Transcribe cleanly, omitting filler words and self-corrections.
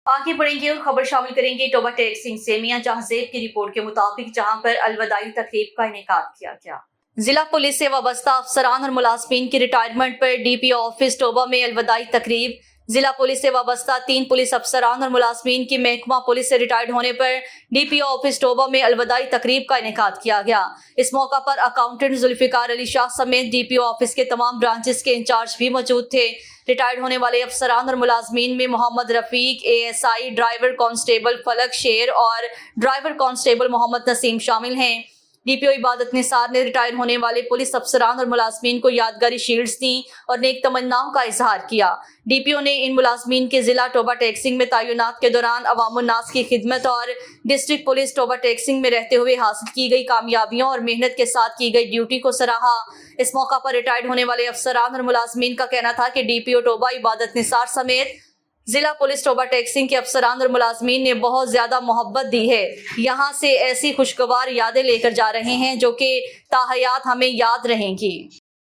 आगे बढ़ेंगे और खबर शामिल करेंगे टोबा टेक्सिंग से। मियां जहांजेब की रिपोर्ट के मुताबिक जहां पर अलविदाई तकरीब का इनेकाद किया गया। जिला पुलिस से वाबस्ता अफसरान और मुलाजमीन की रिटायरमेंट पर डीपीओ ऑफिस टोबा में अलविदाई तकरीब। जिला पुलिस से वाबस्ता 3 पुलिस अफसरान और मुलाजमीन की महकमा पुलिस से रिटायर्ड होने पर डीपीओ ऑफिस टोबा में अलविदाई तकरीब का इनेकाद किया गया। इस मौका पर अकाउंटेंट जुल्फिकार अली शाह समेत डीपीओ ऑफिस के तमाम ब्रांचेस के इंचार्ज भी मौजूद थे। रिटायर्ड होने वाले अफसरान और मुलाजमीन में Mohammad Rafiq ASI, driver constable Falak Sher और ड्राइवर कांस्टेबल मोहम्मद नसीम शामिल हैं। डीपीओ इबादत निसार ने रिटायर होने वाले पुलिस अफसरान और मुलाजमीन को यादगारी शील्ड्स दी और नेक तमन्नाओं का इजहार किया। डीपीओ ने इन मुलाजमीन के जिला टोबा टेक्सिंग में तैनात के दौरान अवामुन्नास की खिदमत और डिस्ट्रिक्ट पुलिस टोबा टेक्सिंग में रहते हुए हासिल की गई कामयाबियों और मेहनत के साथ की गई ड्यूटी को सराहा। इस मौका पर रिटायर्ड होने वाले अफसरान और मुलाजमीन का कहना था कि डीपीओ टोबा इबादत निसार समेत जिला पुलिस टोबा टेक्सिंग के अफसरान और मुलाजमीन ने बहुत ज्यादा मोहब्बत दी है। यहाँ से ऐसी खुशगवार यादें लेकर जा रहे हैं जो कि ताहयात हमें याद रहेंगी।